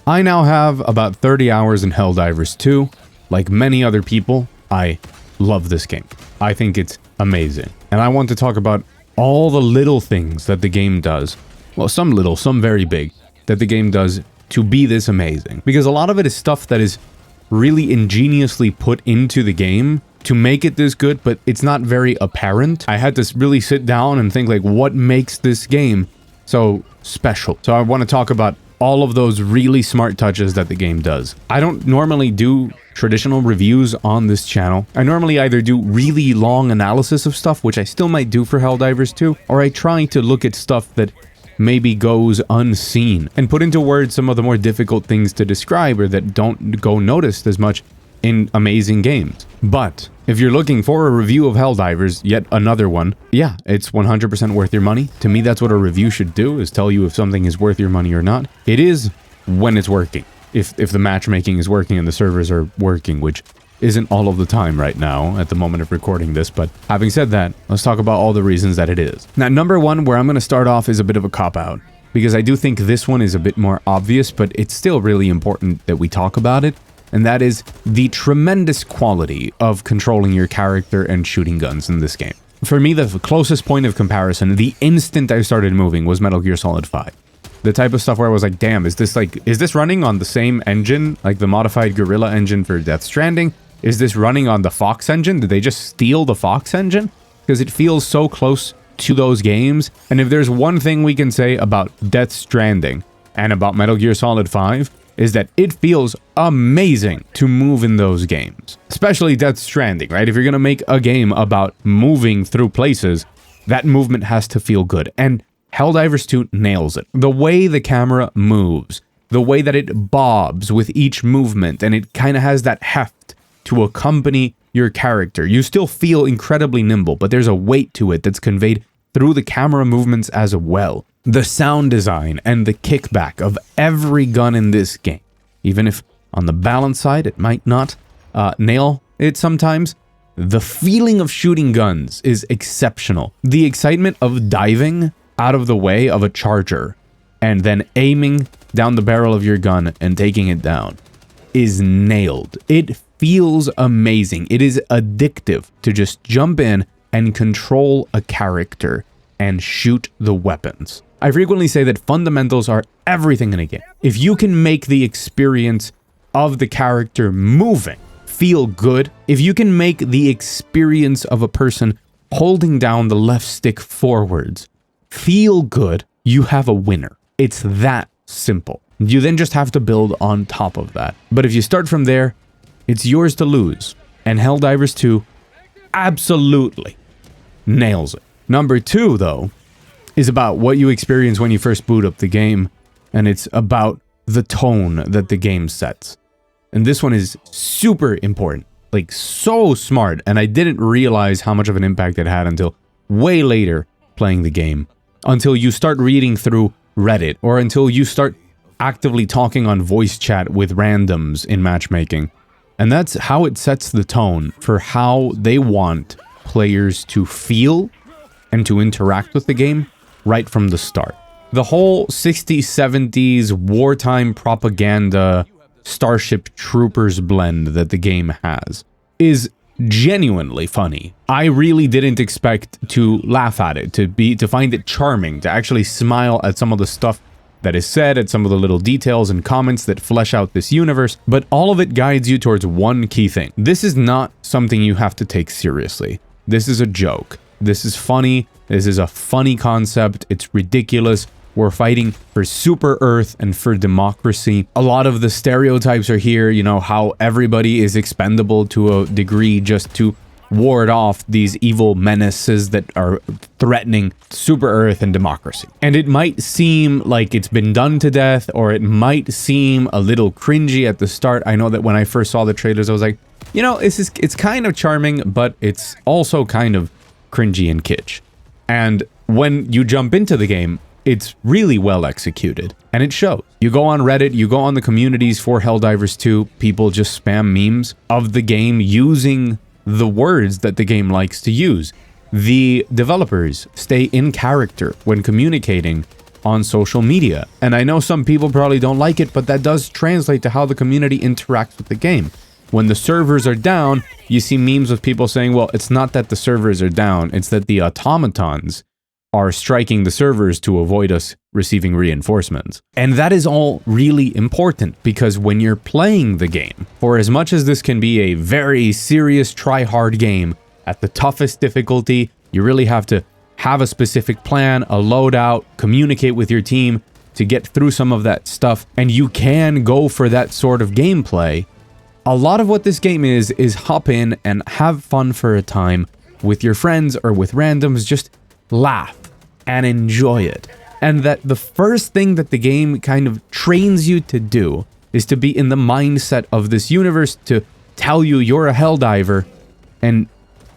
I now have about 30 hours in Helldivers 2. Like many other people, I love this game. I think it's amazing. And I want to talk about all the little things that the game does. Well, some little, some very big, that the game does to be this amazing. Because a lot of it is stuff that is really ingeniously put into the game to make it this good, but it's not very apparent. I had to really sit down and think, like, what makes this game so special? So I want to talk about all of those really smart touches that the game does. I don't normally do traditional reviews on this channel. I normally either do really long analysis of stuff, which I still might do for Helldivers 2, or I try to look at stuff that maybe goes unseen and put into words some of the more difficult things to describe or that don't go noticed as much in amazing games. But if you're looking for a review of Helldivers, yet another one, yeah, it's 100% worth your money. To me, that's what a review should do, is tell you if something is worth your money or not. It is when it's working. If the matchmaking is working and the servers are working, which isn't all of the time right now at the moment of recording this, but having said that, let's talk about all the reasons that it is. Now, number one, where I'm going to start off is a bit of a cop-out, because I do think this one is a bit more obvious, but it's still really important that we talk about it, and that is the tremendous quality of controlling your character and shooting guns in this game. For me, the closest point of comparison, the instant I started moving, was Metal Gear Solid 5. The type of stuff where I was like, damn, is this running on the same engine, like the modified Guerrilla engine for Death Stranding? Is this running on the Fox engine? Did they just steal the Fox engine? Because it feels so close to those games. And if there's one thing we can say about Death Stranding and about Metal Gear Solid 5, is that it feels amazing to move in those games. Especially Death Stranding, right? If you're gonna make a game about moving through places, that movement has to feel good. And Helldivers 2 nails it. The way the camera moves, the way that it bobs with each movement, and it kind of has that heft to accompany your character. You still feel incredibly nimble, but there's a weight to it that's conveyed through the camera movements as well. The sound design and the kickback of every gun in this game, even if on the balance side it might not nail it sometimes, the feeling of shooting guns is exceptional. The excitement of diving out of the way of a charger and then aiming down the barrel of your gun and taking it down is nailed. It feels amazing. It is addictive to just jump in and control a character and shoot the weapons. I frequently say that fundamentals are everything in a game. If you can make the experience of the character moving feel good, if you can make the experience of a person holding down the left stick forwards feel good, you have a winner. It's that simple. You then just have to build on top of that. But if you start from there, it's yours to lose. And Helldivers 2 absolutely nails it. Number two, though, is about what you experience when you first boot up the game, and it's about the tone that the game sets. And this one is super important, like so smart, and I didn't realize how much of an impact it had until way later playing the game, until you start reading through Reddit, or until you start actively talking on voice chat with randoms in matchmaking. And that's how it sets the tone for how they want players to feel and to interact with the game right from the start. The whole 60s, 70s wartime propaganda Starship Troopers blend that the game has is genuinely funny. I really didn't expect to laugh at it, to find it charming, to actually smile at some of the stuff that is said, at some of the little details and comments that flesh out this universe, but all of it guides you towards one key thing. This is not something you have to take seriously. This is a joke. This is funny. This is a funny concept. It's ridiculous. We're fighting for Super Earth and for democracy. A lot of the stereotypes are here, you know, how everybody is expendable to a degree just to ward off these evil menaces that are threatening Super Earth and democracy. And it might seem like it's been done to death, or it might seem a little cringy at the start. I know that when I first saw the trailers, I was like, you know, it's kind of charming, but it's also kind of cringy and kitsch. And when you jump into the game, it's really well executed, and it shows. You go on Reddit, you go on the communities for Helldivers 2, people just spam memes of the game using the words that the game likes to use. The developers stay in character when communicating on social media. And I know some people probably don't like it, but that does translate to how the community interacts with the game. When the servers are down, you see memes of people saying, well, it's not that the servers are down, it's that the automatons are striking the servers to avoid us receiving reinforcements. And that is all really important, because when you're playing the game, for as much as this can be a very serious try-hard game, at the toughest difficulty, you really have to have a specific plan, a loadout, communicate with your team to get through some of that stuff, and you can go for that sort of gameplay. A lot of what this game is hop in and have fun for a time with your friends or with randoms, just laugh and enjoy it. And that the first thing that the game kind of trains you to do is to be in the mindset of this universe, to tell you you're a Helldiver, and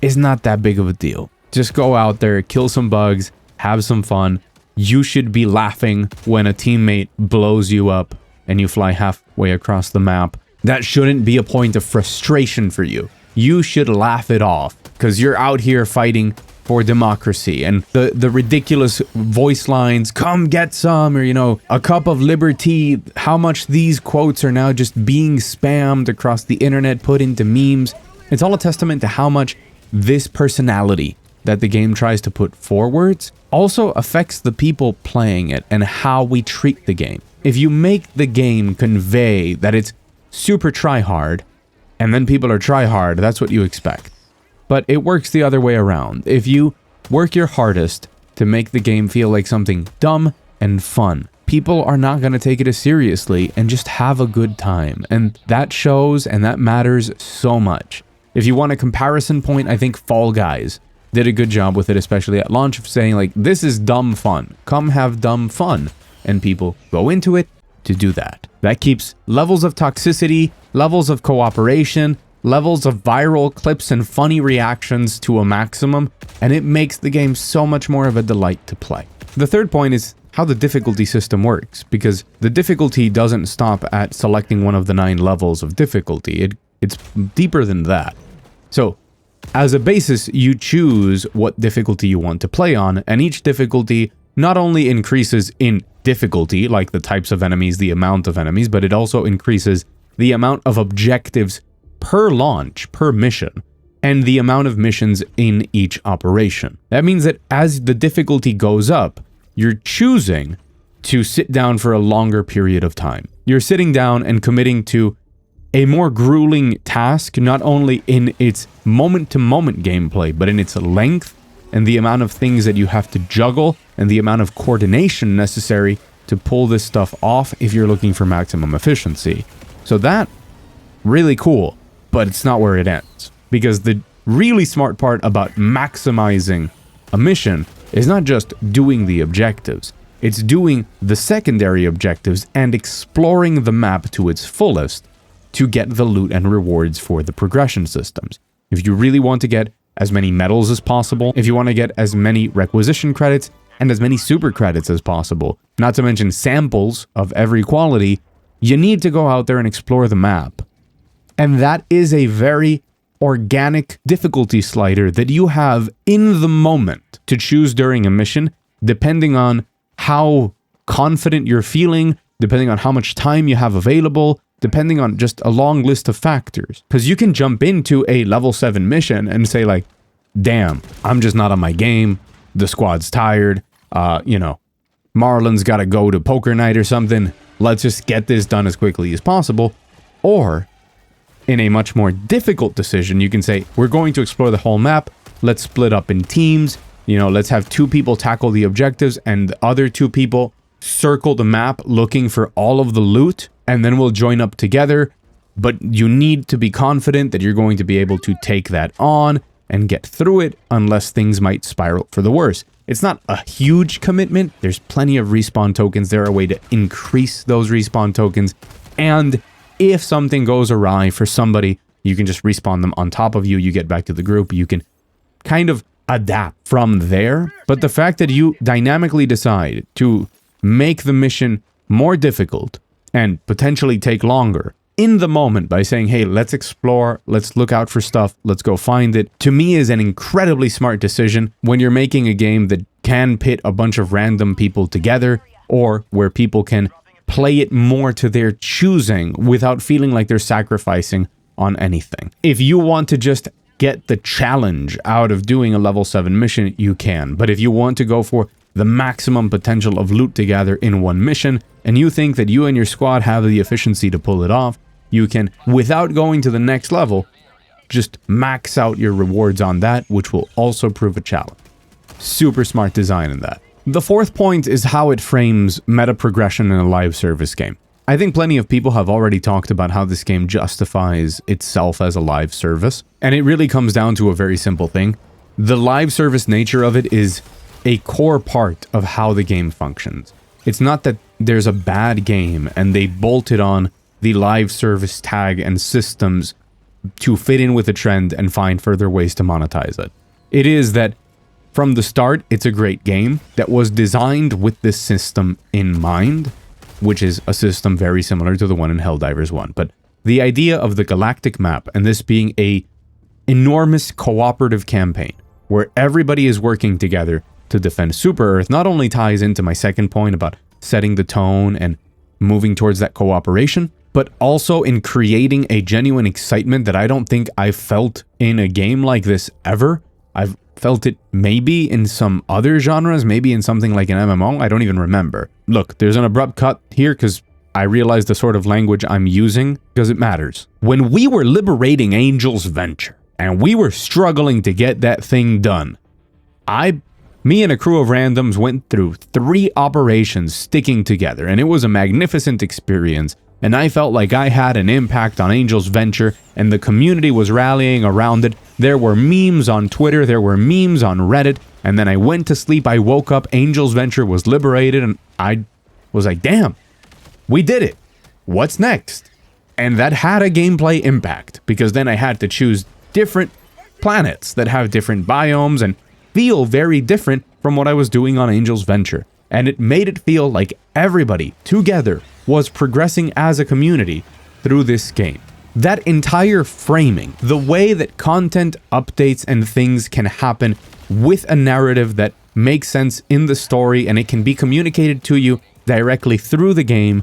it's not that big of a deal. Just go out there, kill some bugs, have some fun. You should be laughing when a teammate blows you up and you fly halfway across the map. That shouldn't be a point of frustration for you. You should laugh it off, because you're out here fighting for democracy, and the ridiculous voice lines, come get some, or, you know, a cup of liberty, how much these quotes are now just being spammed across the internet, put into memes. It's all a testament to how much this personality that the game tries to put forwards also affects the people playing it and how we treat the game. If you make the game convey that it's super try-hard, and then people are try-hard, that's what you expect. But it works the other way around. If you work your hardest to make the game feel like something dumb and fun, people are not going to take it as seriously and just have a good time. And that shows, and that matters so much. If you want a comparison point, I think Fall Guys did a good job with it, especially at launch, of saying, like, this is dumb fun. Come have dumb fun. And people go into it to do that. That keeps levels of toxicity, levels of cooperation, levels of viral clips and funny reactions to a maximum, and it makes the game so much more of a delight to play. The third point is how the difficulty system works, because the difficulty doesn't stop at selecting one of the 9 levels of difficulty. It's deeper than that. So, as a basis, you choose what difficulty you want to play on, and each difficulty not only increases in difficulty, like the types of enemies, the amount of enemies, but it also increases the amount of objectives per launch, per mission, and the amount of missions in each operation. That means that as the difficulty goes up, you're choosing to sit down for a longer period of time. You're sitting down and committing to a more grueling task, not only in its moment-to-moment gameplay, but in its length and the amount of things that you have to juggle and the amount of coordination necessary to pull this stuff off if you're looking for maximum efficiency. So that, really cool, but it's not where it ends. Because the really smart part about maximizing a mission is not just doing the objectives, it's doing the secondary objectives and exploring the map to its fullest to get the loot and rewards for the progression systems. If you really want to get as many medals as possible, if you want to get as many requisition credits and as many super credits as possible, not to mention samples of every quality, you need to go out there and explore the map. And that is a very organic difficulty slider that you have in the moment to choose during a mission, depending on how confident you're feeling, depending on how much time you have available, depending on just a long list of factors. Because you can jump into a level 7 mission and say, like, damn, I'm just not on my game, the squad's tired, Marlon's gotta go to poker night or something, let's just get this done as quickly as possible. Or, in a much more difficult decision, you can say, we're going to explore the whole map, let's split up in teams, let's have 2 people tackle the objectives and the other 2 people circle the map looking for all of the loot, and then we'll join up together. But you need to be confident that you're going to be able to take that on and get through it, unless things might spiral for the worse. It's not a huge commitment. There's plenty of respawn tokens. There are a way to increase those respawn tokens. And if something goes awry for somebody, you can just respawn them on top of you. You get back to the group. You can kind of adapt from there. But the fact that you dynamically decide to make the mission more difficult and potentially take longer in the moment by saying, hey, let's explore, let's look out for stuff, let's go find it, to me is an incredibly smart decision when you're making a game that can pit a bunch of random people together, or where people can play it more to their choosing without feeling like they're sacrificing on anything. If you want to just get the challenge out of doing a level 7 mission, you can. But if you want to go for the maximum potential of loot to gather in one mission, and you think that you and your squad have the efficiency to pull it off, you can, without going to the next level, just max out your rewards on that, which will also prove a challenge. Super smart design in that. The fourth point is how it frames meta progression in a live service game. I think plenty of people have already talked about how this game justifies itself as a live service, and it really comes down to a very simple thing. The live service nature of it is a core part of how the game functions. It's not that there's a bad game and they bolted on the live service tag and systems to fit in with the trend and find further ways to monetize it. It is that from the start, it's a great game that was designed with this system in mind, which is a system very similar to the one in Helldivers 1. But the idea of the galactic map and this being a enormous cooperative campaign where everybody is working together to defend Super Earth not only ties into my second point about setting the tone and moving towards that cooperation, but also in creating a genuine excitement that I don't think I've felt in a game like this ever. I've felt it maybe in some other genres, maybe in something like an MMO, I don't even remember. Look, there's an abrupt cut here because I realize the sort of language I'm using because it matters. When we were liberating Angel's Venture and we were struggling to get that thing done, me and a crew of randoms went through 3 operations sticking together, and it was a magnificent experience. And I felt like I had an impact on Angel's Venture, and the community was rallying around it. There were memes on Twitter, there were memes on Reddit, and then I went to sleep, I woke up, Angel's Venture was liberated, and I was like, damn, we did it. What's next? And that had a gameplay impact, because then I had to choose different planets that have different biomes and feel very different from what I was doing on Angel's Venture. And it made it feel like everybody together was progressing as a community through this game. That entire framing, the way that content updates and things can happen with a narrative that makes sense in the story and it can be communicated to you directly through the game,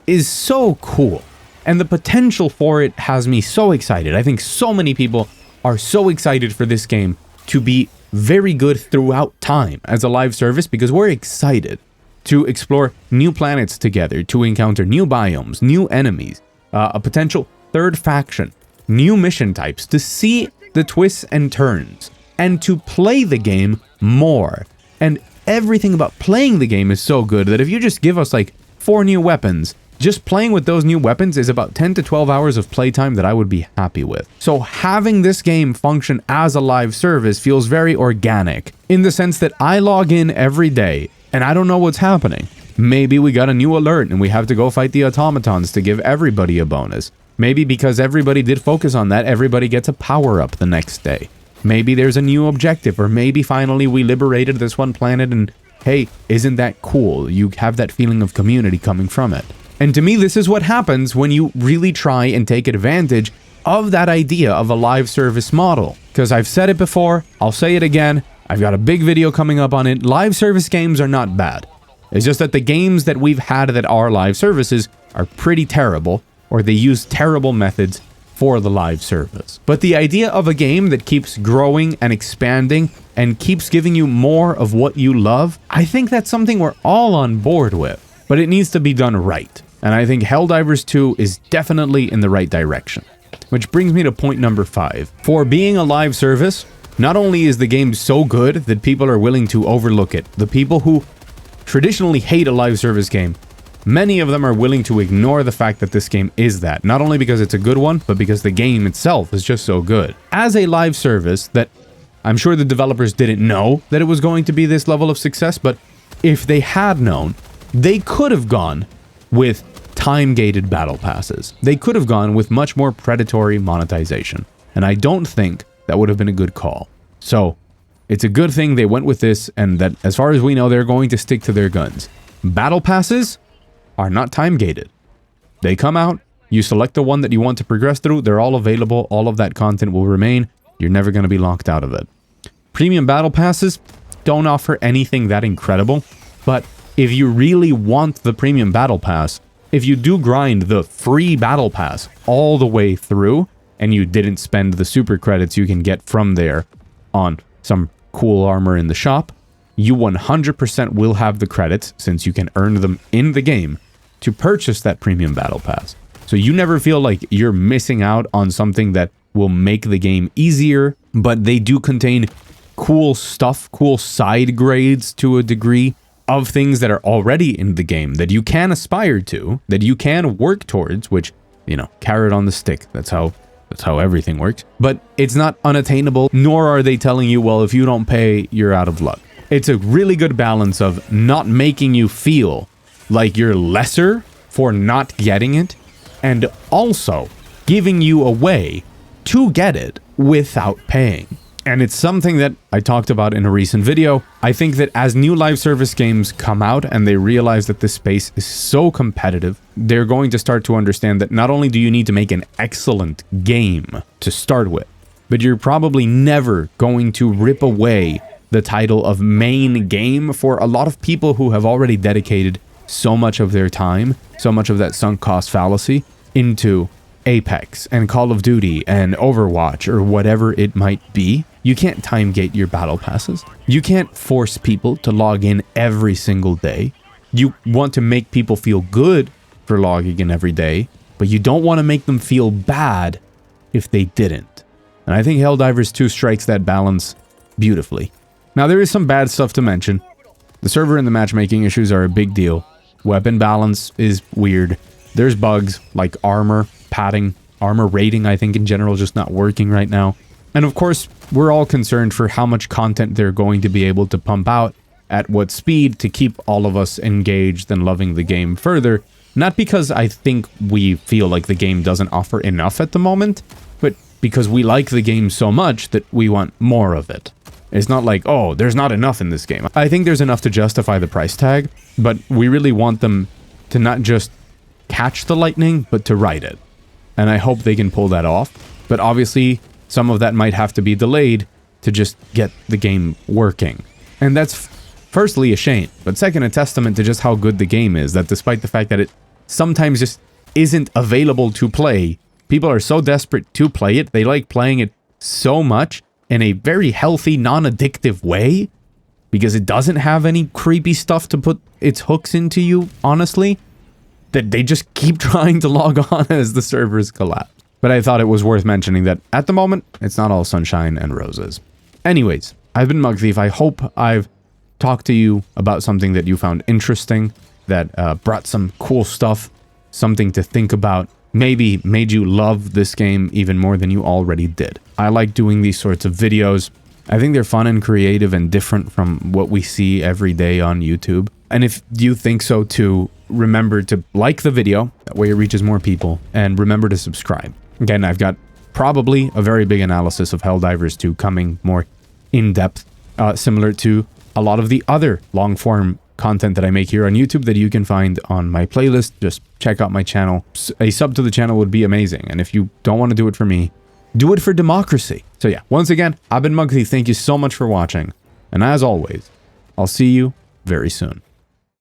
is so cool. And the potential for it has me so excited. I think so many people are so excited for this game to be very good throughout time as a live service because we're excited to explore new planets together, to encounter new biomes, new enemies, a potential third faction, new mission types, to see the twists and turns, and to play the game more. And everything about playing the game is so good that if you just give us like 4 new weapons, just playing with those new weapons is about 10 to 12 hours of playtime that I would be happy with. So having this game function as a live service feels very organic, in the sense that I log in every day and I don't know what's happening. Maybe we got a new alert and we have to go fight the automatons to give everybody a bonus. Maybe because everybody did focus on that, everybody gets a power-up the next day. Maybe there's a new objective, or maybe finally we liberated this one planet and hey, isn't that cool? You have that feeling of community coming from it. And to me, this is what happens when you really try and take advantage of that idea of a live service model. Because I've said it before, I'll say it again, I've got a big video coming up on it. Live service games are not bad. It's just that the games that we've had that are live services are pretty terrible, or they use terrible methods for the live service. But the idea of a game that keeps growing and expanding and keeps giving you more of what you love, I think that's something we're all on board with. But it needs to be done right. And I think Helldivers 2 is definitely in the right direction. Which brings me to point number 5. For being a live service, not only is the game so good that people are willing to overlook it, the people who traditionally hate a live service game, many of them are willing to ignore the fact that this game is that. Not only because it's a good one, but because the game itself is just so good. As a live service that I'm sure the developers didn't know that it was going to be this level of success, but if they had known, they could have gone with time-gated battle passes. They could have gone with much more predatory monetization. And I don't think that would have been a good call. So, it's a good thing they went with this, and that as far as we know, they're going to stick to their guns. Battle passes are not time-gated. They come out, You select the one that you want to progress through. They're all available. All of that content will remain. You're never going to be locked out of it. Premium battle passes don't offer anything that incredible, but if you really want the premium battle pass, if you do grind the free battle pass all the way through and you didn't spend the super credits you can get from there on some cool armor in the shop, you 100% will have the credits, since you can earn them in the game, to purchase that premium battle pass. So you never feel like you're missing out on something that will make the game easier, but they do contain cool stuff, cool side grades to a degree of things that are already in the game that you can aspire to, that you can work towards, which, you know, carrot on the stick. That's how everything works. But it's not unattainable, nor are they telling you, well, if you don't pay, you're out of luck. It's a really good balance of not making you feel like you're lesser for not getting it, and also giving you a way to get it without paying. And it's something that I talked about in a recent video. I think that as new live service games come out and they realize that this space is so competitive, they're going to start to understand that not only do you need to make an excellent game to start with, but you're probably never going to rip away the title of main game for a lot of people who have already dedicated so much of their time, so much of that sunk cost fallacy into Apex and Call of Duty and Overwatch or whatever it might be. You can't time gate your battle passes. You can't force people to log in every single day. You want to make people feel good for logging in every day, but you don't want to make them feel bad if they didn't. And I think Helldivers 2 strikes that balance beautifully. Now, there is some bad stuff to mention. The server and the matchmaking issues are a big deal. Weapon balance is weird. There's bugs like armor, padding, armor rating, I think in general, just not working right now. And of course, we're all concerned for how much content they're going to be able to pump out at what speed to keep all of us engaged and loving the game further. Not because I think we feel like the game doesn't offer enough at the moment, but because we like the game so much that we want more of it. It's not like, oh, there's not enough in this game. I think there's enough to justify the price tag, but we really want them to not just catch the lightning, but to ride it. And I hope they can pull that off. But obviously, some of that might have to be delayed to just get the game working. And that's firstly a shame, but second, a testament to just how good the game is, that despite the fact that it sometimes just isn't available to play, people are so desperate to play it, they like playing it so much in a very healthy, non-addictive way, because it doesn't have any creepy stuff to put its hooks into you, honestly, that they just keep trying to log on as the servers collapse. But I thought it was worth mentioning that at the moment, it's not all sunshine and roses. Anyways, I've been Mugthief. I hope I've talked to you about something that you found interesting, that brought some cool stuff, something to think about, maybe made you love this game even more than you already did. I like doing these sorts of videos. I think they're fun and creative and different from what we see every day on YouTube. And if you think so too, remember to like the video, that way it reaches more people, and remember to subscribe. Again, I've got probably a very big analysis of Helldivers 2 coming more in-depth, similar to a lot of the other long-form content that I make here on YouTube that you can find on my playlist. Just check out my channel. A sub to the channel would be amazing. And if you don't want to do it for me, do it for democracy. So yeah, once again, I've been Mugthief. Thank you so much for watching. And as always, I'll see you very soon.